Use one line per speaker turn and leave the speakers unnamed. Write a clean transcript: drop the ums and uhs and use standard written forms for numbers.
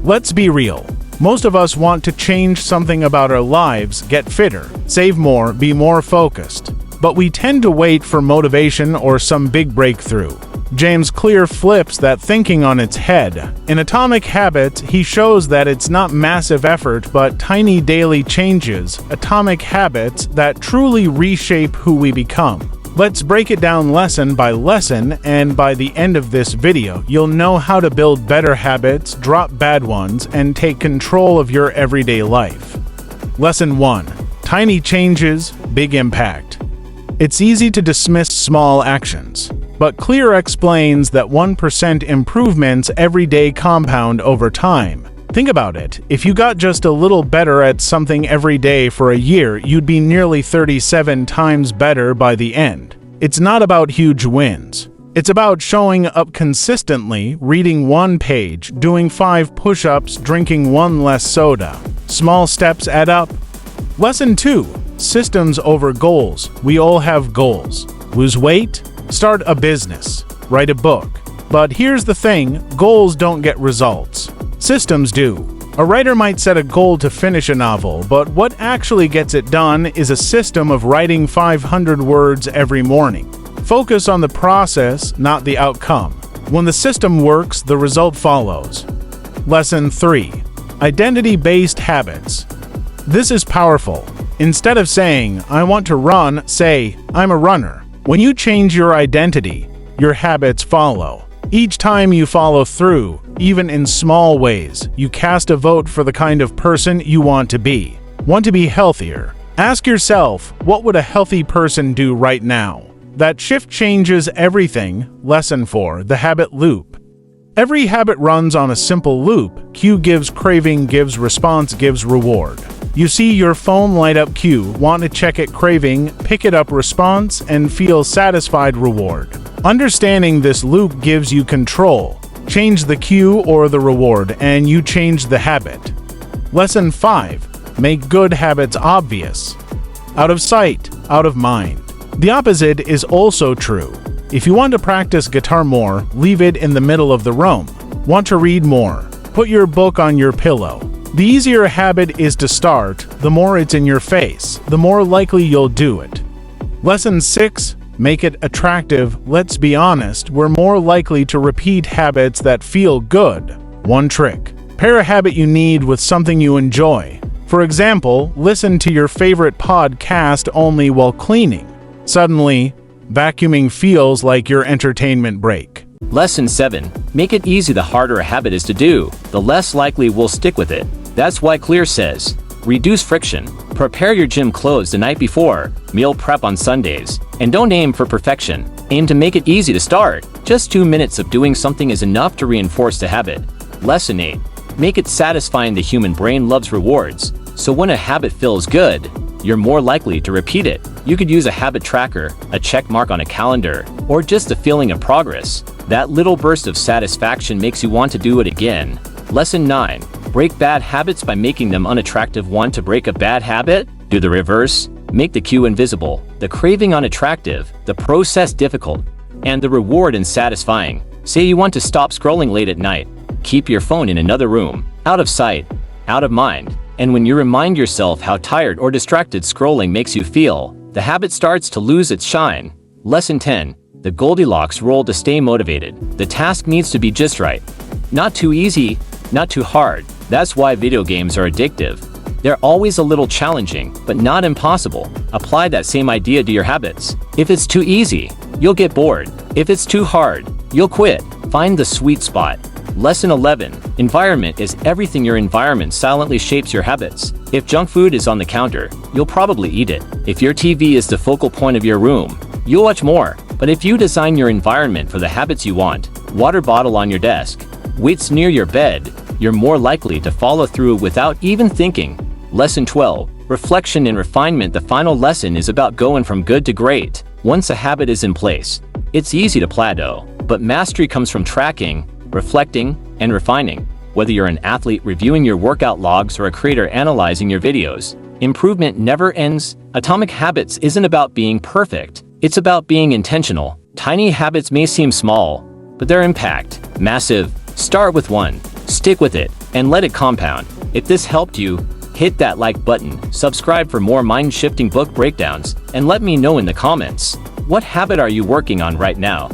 Let's be real. Most of us want to change something about our lives, get fitter, save more, be more focused. But we tend to wait for motivation or some big breakthrough. James Clear flips that thinking on its head. In Atomic Habits, he shows that it's not massive effort but tiny daily changes, atomic habits that truly reshape who we become. Let's break it down lesson by lesson, and by the end of this video, you'll know how to build better habits, drop bad ones, and take control of your everyday life. Lesson 1. Tiny changes, big impact. It's easy to dismiss small actions, but Clear explains that 1% improvements every day compound over time. Think about it. If you got just a little better at something every day for a year, you'd be nearly 37 times better by the end. It's not about huge wins. It's about showing up consistently, reading 1 page, doing 5 push-ups, drinking 1 less soda. Small steps add up. Lesson 2. Systems over goals. We all have goals. Lose weight? Start a business. Write a book. But here's the thing, goals don't get results. Systems do. A writer might set a goal to finish a novel, but what actually gets it done is a system of writing 500 words every morning. Focus on the process, not the outcome. When the system works, the result follows. Lesson 3. Identity-based habits. This is powerful. Instead of saying, "I want to run," say, "I'm a runner." When you change your identity, your habits follow. Each time you follow through, even in small ways, you cast a vote for the kind of person you want to be. Want to be healthier? Ask yourself, what would a healthy person do right now? That shift changes everything. Lesson 4. The habit loop. Every habit runs on a simple loop. Cue gives craving, gives response, gives reward. You see your phone light up cue, want to check it craving, pick it up response, and feel satisfied reward. Understanding this loop gives you control. Change the cue or the reward, and you change the habit. Lesson 5. Make good habits obvious. Out of sight, out of mind. The opposite is also true. If you want to practice guitar more, leave it in the middle of the room. Want to read more? Put your book on your pillow. The easier a habit is to start, the more it's in your face, the more likely you'll do it. Lesson 6. Make it attractive. Let's be honest, we're more likely to repeat habits that feel good. 1 trick. Pair a habit you need with something you enjoy. For example, listen to your favorite podcast only while cleaning. Suddenly, vacuuming feels like your entertainment break.
Lesson 7. Make it easy. The harder a habit is to do, the less likely we'll stick with it. That's why Clear says, reduce friction, prepare your gym clothes the night before, meal prep on Sundays, and don't aim for perfection. Aim to make it easy to start. Just 2 minutes of doing something is enough to reinforce the habit. Lesson 8. Make it satisfying. The human brain loves rewards, so when a habit feels good, you're more likely to repeat it. You could use a habit tracker, a check mark on a calendar, or just a feeling of progress. That little burst of satisfaction makes you want to do it again. Lesson 9. Break bad habits by making them unattractive. Want to break a bad habit? Do the reverse. Make the cue invisible, the craving unattractive, the process difficult, and the reward unsatisfying. Say you want to stop scrolling late at night. Keep your phone in another room, out of sight, out of mind. And when you remind yourself how tired or distracted scrolling makes you feel, the habit starts to lose its shine. Lesson 10. The Goldilocks rule. To stay motivated, the task needs to be just right. Not too easy, not too hard. That's why video games are addictive. They're always a little challenging, but not impossible. Apply that same idea to your habits. If it's too easy, you'll get bored. If it's too hard, you'll quit. Find the sweet spot. Lesson 11. Environment is everything. Your environment silently shapes your habits. If junk food is on the counter, you'll probably eat it. If your TV is the focal point of your room, you'll watch more. But if you design your environment for the habits you want, water bottle on your desk, weights near your bed, you're more likely to follow through without even thinking. Lesson 12. Reflection and refinement. The final lesson is about going from good to great. Once a habit is in place, it's easy to plateau, but mastery comes from tracking, reflecting, and refining. Whether you're an athlete reviewing your workout logs or a creator analyzing your videos, improvement never ends. Atomic Habits isn't about being perfect. It's about being intentional. Tiny habits may seem small, but their impact, massive. Start with 1. Stick with it, and let it compound. If this helped you, hit that like button, subscribe for more mind-shifting book breakdowns, and let me know in the comments, what habit are you working on right now?